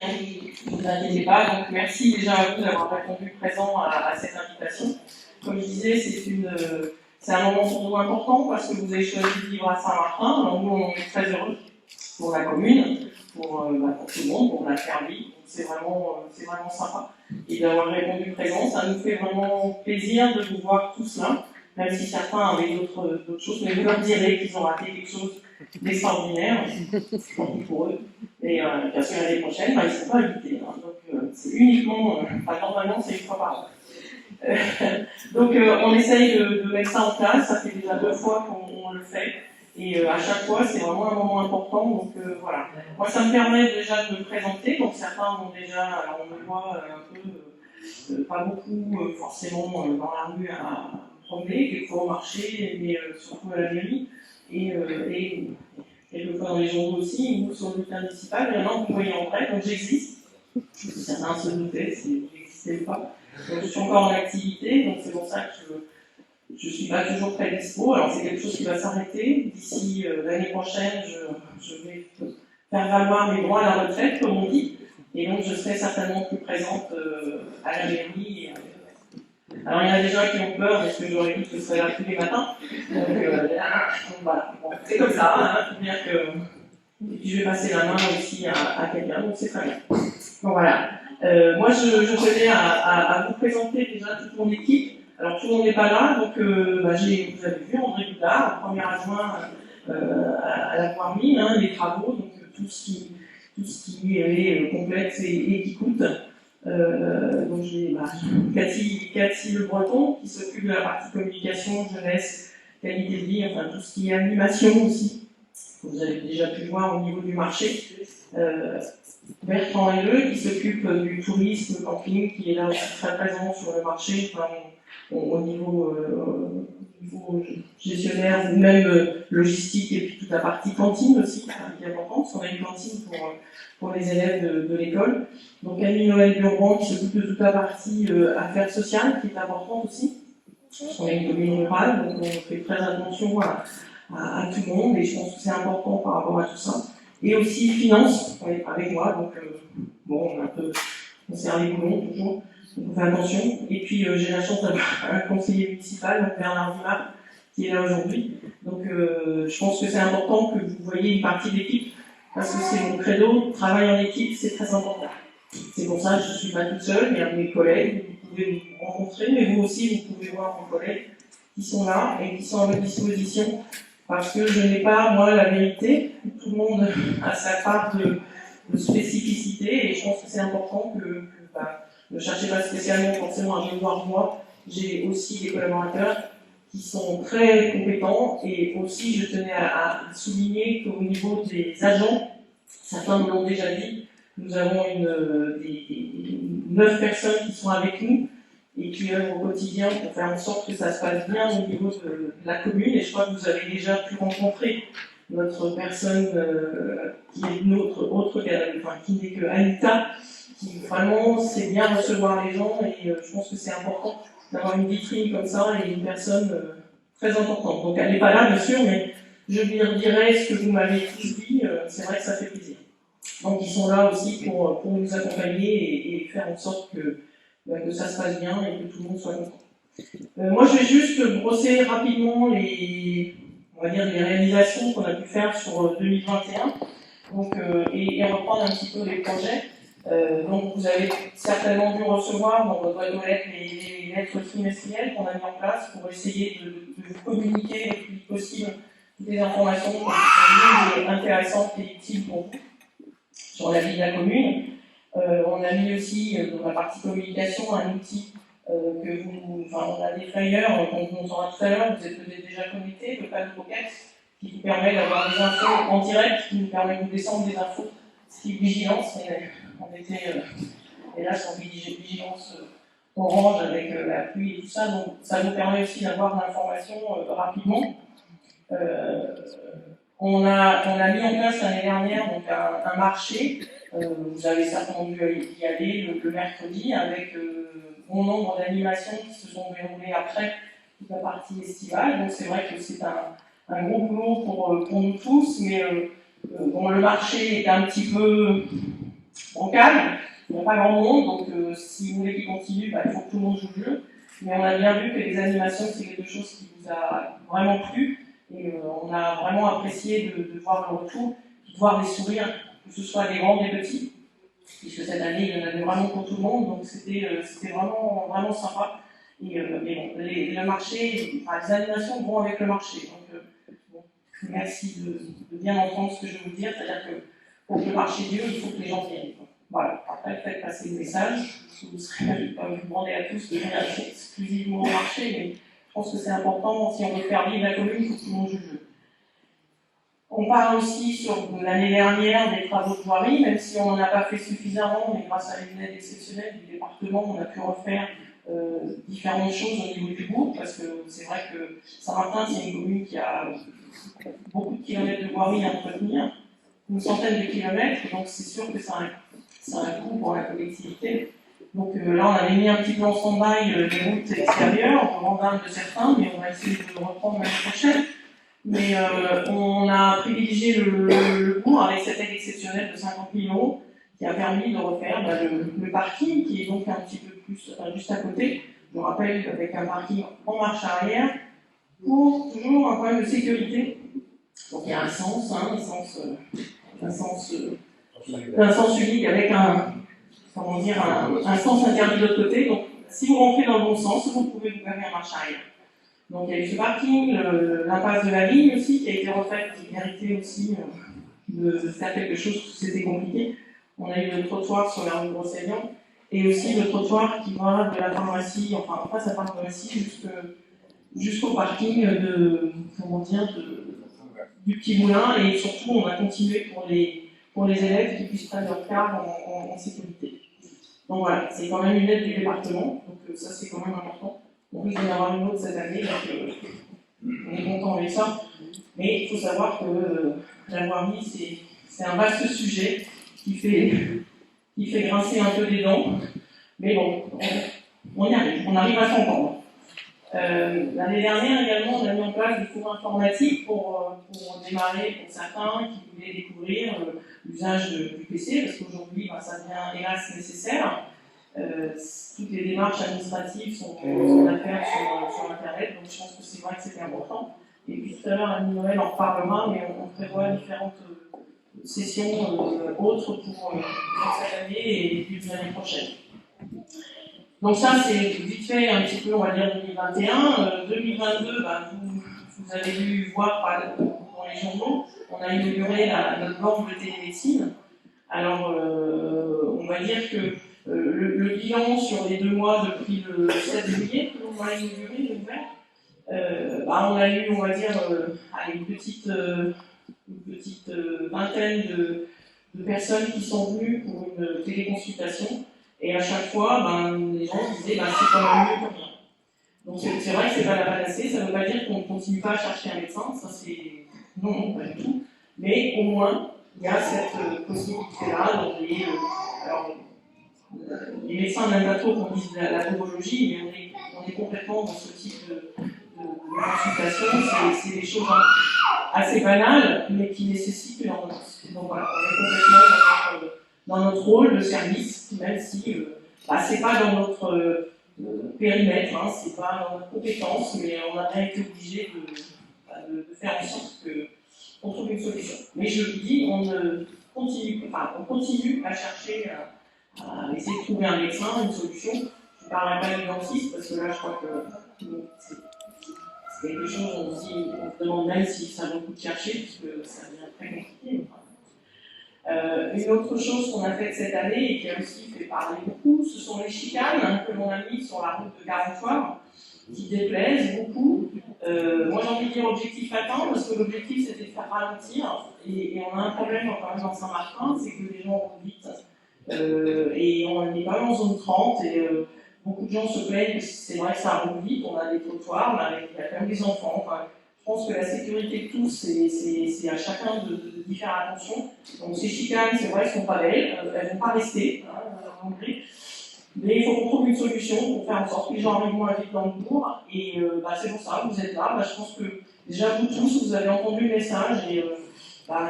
Ne vous inquiétez pas, donc merci déjà à vous d'avoir répondu présent à cette invitation. Comme je disais, c'est un moment pour nous important parce que vous avez choisi de vivre à Saint-Martin. Alors nous, on est très heureux pour la commune, pour tout le monde, pour la faire vivre. Donc c'est vraiment sympa. Et d'avoir répondu présent, ça nous fait vraiment plaisir de vous voir tous là, même si certains avaient d'autres choses, mais vous leur direz qu'ils ont raté quelque chose d'extraordinaire, pour eux. Et bien sûr, l'année prochaine, ils ne sont pas invités. Hein, donc, c'est uniquement, normalement, c'est une fois par an. Donc, on essaye de mettre ça en place. Ça fait déjà 2 fois qu'on le fait. Et à chaque fois, c'est vraiment un moment important. Donc, voilà. Moi, ça me permet déjà de me présenter. Donc, certains vont déjà, alors on me voit un peu, pas beaucoup, forcément, dans la rue à promener, quelquefois au marché, mais surtout à la mairie. Et quelquefois dans les journaux aussi, ou sur le bulletin municipal, il y en a, vous voyez en vrai, donc j'existe. Certains se doutaient si j'existais ou pas. Donc je suis encore en activité, donc c'est pour ça que je ne suis pas toujours très dispo. Alors c'est quelque chose qui va s'arrêter. D'ici l'année prochaine, je vais faire valoir mes droits à la retraite, comme on dit. Et donc je serai certainement plus présente à la mairie. Alors il y en a des gens qui ont peur parce que j'aurais dit que je serais là tous les matins. Donc voilà, bon, c'est comme ça, hein, bien que. Et puis je vais passer la main aussi à quelqu'un, donc c'est très bien. Donc voilà. Moi je tenais à vous présenter déjà toute mon équipe. Alors tout le monde n'est pas là, donc vous avez vu André Goudard, premier adjoint à la voirie, hein, les travaux, donc tout ce qui est complexe et qui coûte. Donc j'ai Cathy Le Breton qui s'occupe de la partie communication, jeunesse, qualité de vie, enfin tout ce qui est animation aussi. Vous avez déjà pu voir au niveau du marché. Bertrand Helleux qui s'occupe du tourisme, camping, qui est là aussi très présent sur le marché, enfin, au niveau gestionnaire, ou même logistique, et puis toute la partie cantine aussi, qui est importante, parce qu'on a une cantine pour les élèves de l'école. Donc Annie-Noël Burban qui s'occupe de toute la partie affaires sociales, qui est importante aussi. On est une commune rurale, donc on fait très attention à tout le monde, et je pense que c'est important par rapport à tout ça. Et aussi finance, avec moi, donc bon, on sert les boulons toujours, donc on fait attention. Et puis j'ai la chance d'avoir un conseiller municipal, donc Bernard Dumas, qui est là aujourd'hui. Donc je pense que c'est important que vous voyez une partie de l'équipe, parce que c'est mon credo, travail en équipe, c'est très important. C'est pour ça que je ne suis pas toute seule, il y a mes collègues, vous pouvez vous rencontrer, mais vous aussi, vous pouvez voir vos collègues qui sont là et qui sont à votre disposition, parce que je n'ai pas, moi, la vérité. Tout le monde a sa part de spécificité, et je pense que c'est important que ne cherchez pas spécialement forcément à me voir moi. J'ai aussi des collaborateurs qui sont très compétents, et aussi je tenais à souligner qu'au niveau des agents, certains me l'ont déjà dit, nous avons 9 personnes qui sont avec nous et qui œuvrent au quotidien pour faire en sorte que ça se passe bien au niveau de la commune. Et je crois que vous avez déjà pu rencontrer notre personne qui est qui n'est que Anita, qui vraiment sait bien recevoir les gens, et je pense que c'est important d'avoir une vitrine comme ça et une personne très importante. Donc elle n'est pas là bien sûr, mais je lui redirai ce que vous m'avez tous dit, c'est vrai que ça fait plaisir. Donc ils sont là aussi pour nous accompagner et faire en sorte que ça se passe bien et que tout le monde soit content. Moi je vais juste brosser rapidement les réalisations qu'on a pu faire sur 2021, donc, et reprendre un petit peu les projets. Donc vous avez certainement dû recevoir dans votre boîte aux lettres les lettres trimestrielles qu'on a mis en place pour essayer de vous communiquer le plus vite possible toutes les informations qui sont intéressantes et utiles pour vous sur la vie de la commune. On a mis aussi dans la partie communication un outil on a des flyers qu'on vous montrera tout à l'heure, vous êtes peut-être déjà connectés, le Pad Pocket, qui vous permet d'avoir des infos en direct, qui nous permet de vous descendre des infos, ce qui est vigilance, on était hélas en vigilance orange avec la pluie et tout ça, donc ça nous permet aussi d'avoir l'information rapidement. On a mis en place l'année dernière donc un marché, vous avez certainement dû y aller le mercredi, avec bon nombre d'animations qui se sont déroulées après toute la partie estivale. Donc c'est vrai que c'est un gros boulot pour nous tous, mais bon, le marché est un petit peu bancal, il n'y a pas grand monde, donc si vous voulez qu'il continue, il faut que tout le monde joue le jeu. Mais on a bien vu que les animations, c'est quelque chose qui vous a vraiment plu, et on a vraiment apprécié de voir le retour, de voir les sourires, que ce soit des grands, des petits, puisque cette année, il y en avait vraiment pour tout le monde, donc c'était vraiment, vraiment sympa. Et, mais bon, le marché, les animations vont avec le marché. Donc, bon, merci de bien entendre ce que je vais vous dire, c'est-à-dire que pour que le marché dure, il faut que les gens viennent. Voilà, après, faites passer le message. Vous ne serez pas vous demander à tous de venir exclusivement au marché, mais je pense que c'est important, si on veut faire vivre la commune, il faut que tout le monde joue le jeu. On parle aussi sur l'année dernière des travaux de voirie, même si on n'en a pas fait suffisamment, mais grâce à une aide exceptionnelle du département, on a pu refaire différentes choses au niveau du bourg, parce que c'est vrai que Saint-Martin, c'est une commune qui a beaucoup de kilomètres de voirie à entretenir, une centaine de kilomètres, donc c'est sûr que ça a un coût pour la collectivité. Donc là, on avait mis un petit peu en stand-by des routes extérieures, en vendant de certains, mais on va essayer de le reprendre l'année prochaine. Mais on a privilégié le coût avec cette aide exceptionnelle de 50 000 € qui a permis de refaire le parking, qui est donc un petit peu plus juste à côté. Je vous rappelle avec un parking en marche arrière, pour toujours un problème de sécurité. Donc il y a un sens unique avec un sens interdit de l'autre côté. Donc si vous rentrez dans le bon sens, vous pouvez vous garer en marche arrière. Donc il y a eu ce parking, l'impasse de la ligne aussi qui a été refaite, qui méritait aussi de faire quelque chose, parce que c'était compliqué. On a eu le trottoir sur la rue de Brocéliande, et aussi le trottoir qui va de la pharmacie, enfin pas sa pharmacie, jusqu'au parking du petit moulin, et surtout on a continué pour les élèves qui puissent prendre leur carte en sécurité. Donc voilà, c'est quand même une aide du département, donc ça c'est quand même important. On risque d'en avoir une autre cette année, donc on est content avec ça. Mais il faut savoir que la voirie, c'est un vaste sujet qui fait grincer un peu les dents. Mais bon, on y arrive, on arrive à s'entendre. L'année dernière également, on a mis en place des cours informatiques pour démarrer pour certains qui voulaient découvrir l'usage du PC, parce qu'aujourd'hui, ça devient hélas nécessaire. Toutes les démarches administratives sont à faire sur Internet, donc je pense que c'est vrai que c'était important. Et puis tout à l'heure, Annie Noël en reparlera, mais on prévoit différentes sessions autres pour cette année et début de l'année prochaine. Donc ça, c'est vite fait un petit peu, on va dire, 2021. 2022, vous avez dû voir dans les journaux, on a inauguré notre borne de télémédecine. Alors, on va dire que le bilan sur les 2 mois depuis le 7 juillet, que l'on a inauguré, on a eu, on va dire, une petite vingtaine de personnes qui sont venues pour une téléconsultation. Et à chaque fois, les gens disaient c'est quand même mieux que rien. Donc c'est vrai que c'est pas la panacée, ça ne veut pas dire qu'on ne continue pas à chercher un médecin, ça c'est. Non, pas du tout. Mais au moins, il y a cette possibilité-là. Alors, les médecins n'aiment pas trop qu'on dise la pathologie, mais on est complètement dans ce type de consultation. C'est des choses assez banales, mais qui nécessitent une ordonnance. Donc voilà, on est complètement dans notre rôle de service, même si c'est pas dans notre périmètre, c'est pas dans notre compétence, mais on a bien été obligé de faire en sorte qu'on trouve une solution. Mais je vous dis, on continue à chercher à essayer de trouver un médecin, une solution. Je ne parlerai pas du dentiste parce que là, je crois que c'est quelque chose, on se demande même si ça vaut le coup de chercher, parce que ça devient très compliqué. Une autre chose qu'on a faite cette année et qui a aussi fait parler beaucoup, ce sont les chicanes que l'on a mis sur la route de Garentoir, qui déplaisent beaucoup. Moi j'ai envie de dire objectif atteint, parce que l'objectif c'était de faire ralentir, et on a un problème quand même dans Saint-Martin, c'est que les gens roulent vite, et on est quand même en zone 30, et beaucoup de gens se plaignent que c'est vrai que ça roule vite, on a des trottoirs, il y a quand même des enfants. Je pense que la sécurité de tous, c'est à chacun d'y faire attention. Donc ces chicanes, c'est vrai, elles ne sont pas belles, elles ne vont pas rester, mais il faut qu'on trouve une solution pour faire en sorte que les gens arrivent moins vite dans le bourg. Et c'est pour ça que vous êtes là. Je pense que déjà vous tous, vous avez entendu le message et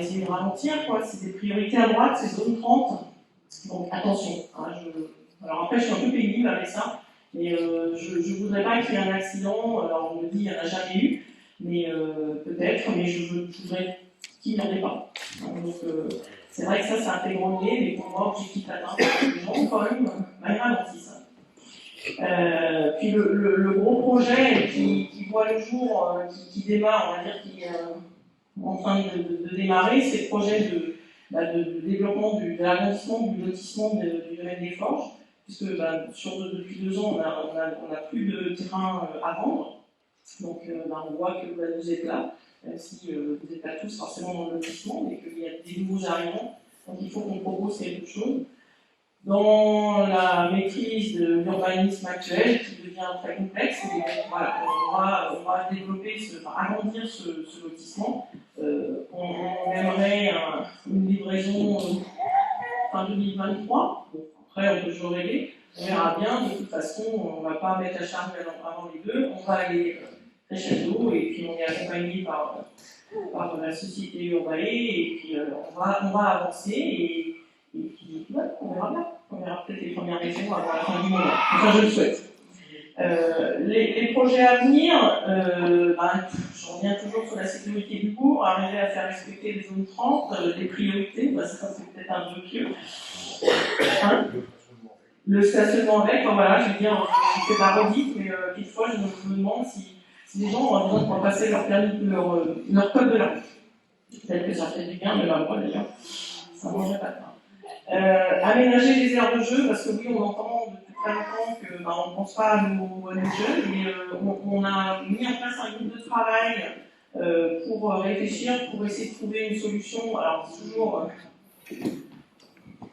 essayez de ralentir. C'est des priorités à droite, c'est zone 30. Donc attention, hein, alors après je suis un peu pénible avec ça, mais je ne voudrais pas qu'il y ait un accident, alors on me dit qu'il n'y en a jamais eu, mais peut-être, mais je voudrais qu'il n'y en ait pas. Donc c'est vrai que ça c'est un fait grenier, mais pour moi, objectif atteint, les gens sont quand même ralentissent. Puis le gros projet qui voit le jour, qui démarre, on va dire, qui est en train de démarrer, c'est le projet de développement de l'agrandissement du lotissement du domaine des forges, puisque depuis 2 ans, on a plus de terrain à vendre. Donc on voit que vous êtes là, même si vous n'êtes pas tous forcément dans le lotissement, mais qu'il y a des nouveaux arrivants. Donc il faut qu'on propose quelque chose. Dans la maîtrise de l'urbanisme actuel, qui devient très complexe, mais voilà, on va développer, agrandir ce lotissement. On aimerait une livraison fin 2023. Bon, après, on peut toujours régler. On verra bien. De toute façon, on ne va pas mettre la charge avant les deux. On va aller crescendo et puis on est accompagné par la société Urbae et puis on va avancer et puis ouais, on verra bien. On verra peut-être les premières maisons avant la fin du mois. Enfin, je le souhaite. Les projets à venir, je reviens toujours sur la sécurité du cours, arriver à faire respecter les zones 30, les priorités, ça c'est peut-être un peu pieux. Hein, le stationnement avec, voilà, je veux dire, je fais pas redite, mais quelquefois je me demande si les gens ont besoin de passer leur code de la route. Peut-être que ça fait du bien, mais là, moi d'ailleurs, ça ne mangerait pas de pain. Aménager les aires de jeu, parce que oui, on entend depuis très longtemps qu'on ne pense pas à nos jeunes, mais on a mis en place un groupe de travail pour réfléchir, pour essayer de trouver une solution. Alors, c'est toujours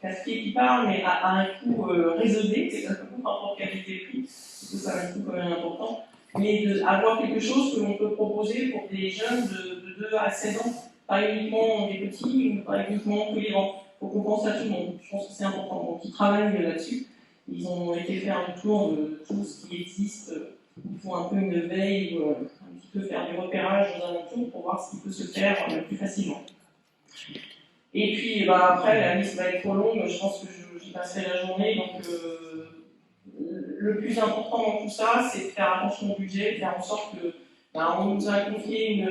casse-pied qui parle, mais à un coût raisonné, c'est un peu n'importe quelle qualité-prix, parce que ça a un coût quand même important, mais d'avoir quelque chose que l'on peut proposer pour des jeunes de 2 à 16 ans, pas uniquement des petits, pas uniquement que les grands. Il faut qu'on pense à tout le monde. Je pense que c'est important. Donc, ils travaillent là-dessus. Ils ont été faire un tour de tout ce qui existe. Ils font un peu une veille, un petit peu faire des repérages aux alentours pour voir ce qui peut se faire le plus facilement. Et puis, après, la liste va être trop longue. Je pense que j'y passerai la journée. Donc, le plus important dans tout ça, c'est de faire attention au budget, de faire en sorte que on nous a confié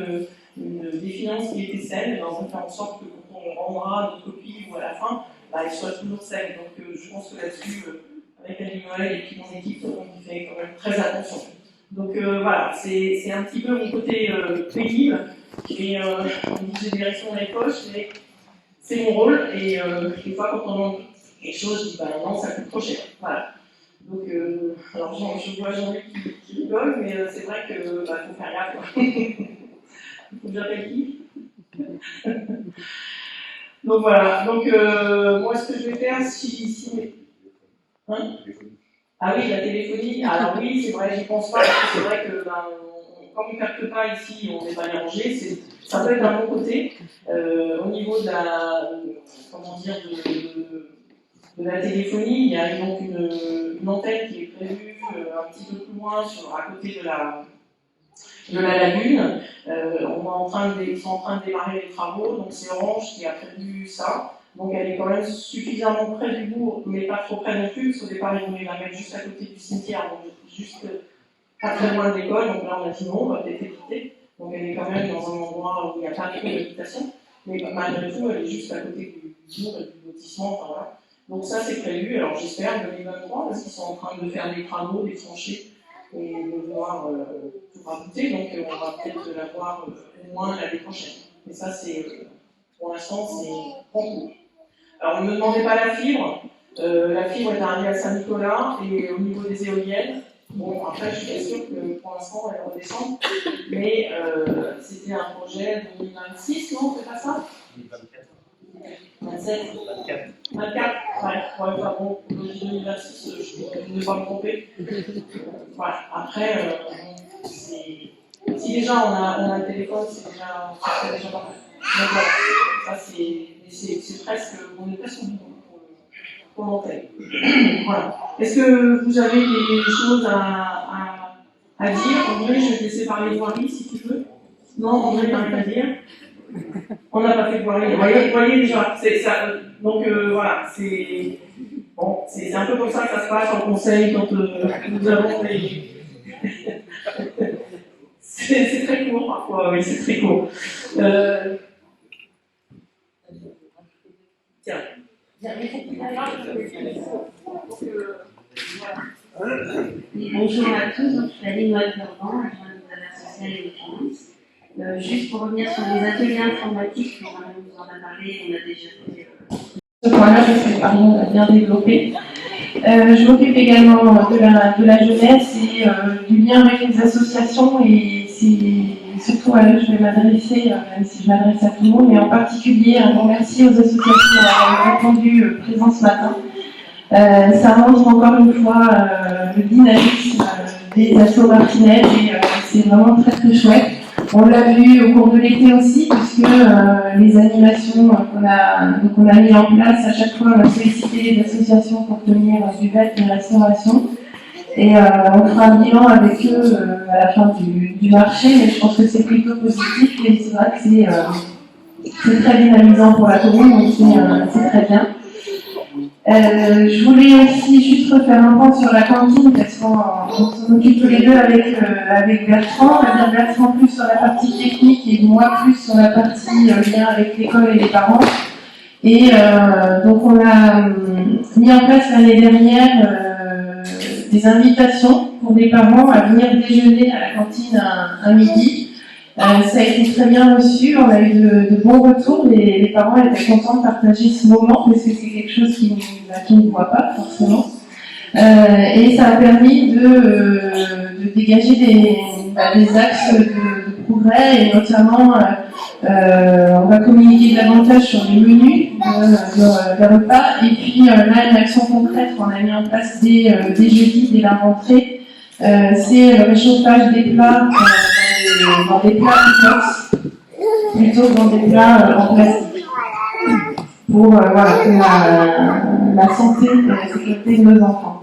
des finances qui étaient saines, on va faire en sorte que quand on rendra notre copie ou à la fin, elles soient toujours saines. Donc je pense que là-dessus, avec Annie Noël et puis mon équipe, on y fait quand même très attention. Donc voilà, c'est un petit peu mon côté pénible, et j'ai des directions dans les poches, mais c'est mon rôle, et des fois quand on demande quelque chose, je dis non, ça coûte trop cher. Voilà. Donc, alors je vois Jean-Luc qui rigole, mais c'est vrai qu'il faut faire gaffe. Il faut que j'appelle qui. Donc voilà, donc moi ce que je vais faire, hein, ah oui, la téléphonie, alors oui, c'est vrai, j'y pense pas, parce que c'est vrai que comme on ne capte pas ici, on n'est pas dérangé, ça peut être un bon côté. Au niveau de la téléphonie, il y a donc une antenne qui est prévue un petit peu plus loin, à côté de la lagune. Ils sont en train de démarrer les travaux, donc c'est Orange qui a prévu ça. Donc elle est quand même suffisamment près du bourg, mais pas trop près non plus, parce qu'au départ ils voulaient la mettre juste à côté du cimetière, donc juste pas très loin de l'école. Donc là on a dit non, on va peut-être éviter. Donc elle est quand même dans un endroit où il n'y a pas trop d'habitation, mais malgré tout elle est juste à côté du bourg et du lotissement. Enfin, voilà. Donc ça c'est prévu, alors j'espère 2023, parce qu'ils sont en train de faire des travaux, des tranchées, et de voir tout rajouter, donc on va peut-être l'avoir au moins l'année prochaine. Et ça c'est, pour l'instant, c'est en cours. Alors ne me demandez pas la fibre est arrivée à Saint-Nicolas, et au niveau des éoliennes, bon après je suis pas sûre que pour l'instant elle redescend, mais c'était un projet 2026, non, c'est pas ça 27 24 ouais, bon, 2026, je ne vais pas me tromper. Voilà, après, si déjà on a le téléphone, c'est déjà pas mal. Donc voilà, ça c'est presque, on est presque au bout pour l'antenne. Voilà. Est-ce que vous avez des choses à dire? André, je vais te laisser parler de voirie si tu veux. Non, André, t'as rien à dire. On n'a pas fait de voirie. Vous voyez déjà, c'est ça. Donc voilà, c'est bon, c'est un peu comme ça que ça se passe en conseil quand nous avons des. C'est très court parfois, oui, c'est très court. Tiens. Bonjour à tous, donc, je suis Aline Noël-Fervent, adjointe aux affaires sociales et des finances. Juste pour revenir sur les ateliers informatiques, on vous en a parlé, on a déjà fait. Ce point-là, je sais pardon, bien développé. Je m'occupe également de la jeunesse et du lien avec les associations, et c'est surtout à eux que je vais m'adresser, même si je m'adresse à tout le monde, mais en particulier un grand merci aux associations d'avoir répondu présent ce matin. Ça montre encore une fois le dynamisme des assos Martinez, et c'est vraiment très très chouette. On l'a vu au cours de l'été aussi, puisque les animations qu'on a mis en place, à chaque fois on a sollicité les associations pour tenir du bête de restauration. Et on fera un bilan avec eux à la fin du marché, mais je pense que c'est plutôt positif, et c'est vrai que c'est très dynamisant pour la commune, donc c'est très bien. Je voulais aussi juste refaire un point sur la cantine, parce qu'on s'en occupe tous les deux avec Bertrand. On va dire Bertrand plus sur la partie technique et moi plus sur la partie lien avec l'école et les parents. Et donc on a mis en place l'année dernière des invitations pour les parents à venir déjeuner à la cantine à midi. Ça a été très bien reçu, on a eu de bons retours, les parents étaient contents de partager ce moment, parce que c'est quelque chose qu'ils ne voient pas forcément. Et ça a permis de dégager des axes de progrès, et notamment on va communiquer davantage sur les menus de repas, et puis là une action concrète qu'on a mis en place dès jeudi, dès la rentrée, c'est le réchauffage des plats dans des plats inox, plutôt que dans des plats en plastique, pour la santé et la sécurité de nos enfants.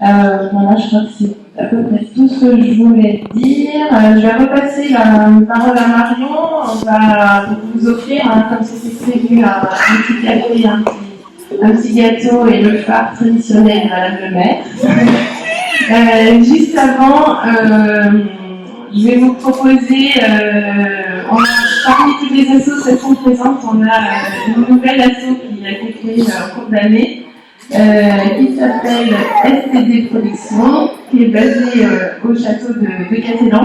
Voilà, je crois que c'est à peu près tout ce que je voulais dire. Je vais repasser la parole à Marion. On va vous offrir, comme c'était prévu, un petit café, un petit gâteau et le phare traditionnel de Madame le maire. Juste avant, je vais vous proposer, parmi toutes les associations présentes, on a une nouvelle asso qui a été créée au cours de l'année, qui s'appelle STD Productions, qui est basée au château de Catalan.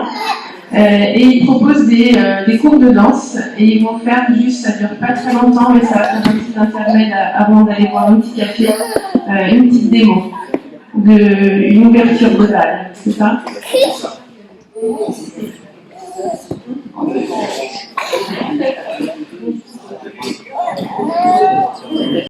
Et ils proposent des cours de danse, et ils vont faire juste, ça dure pas très longtemps, mais ça va faire un petit intermède avant d'aller boire un petit café, une petite démo, une ouverture de bal, c'est ça?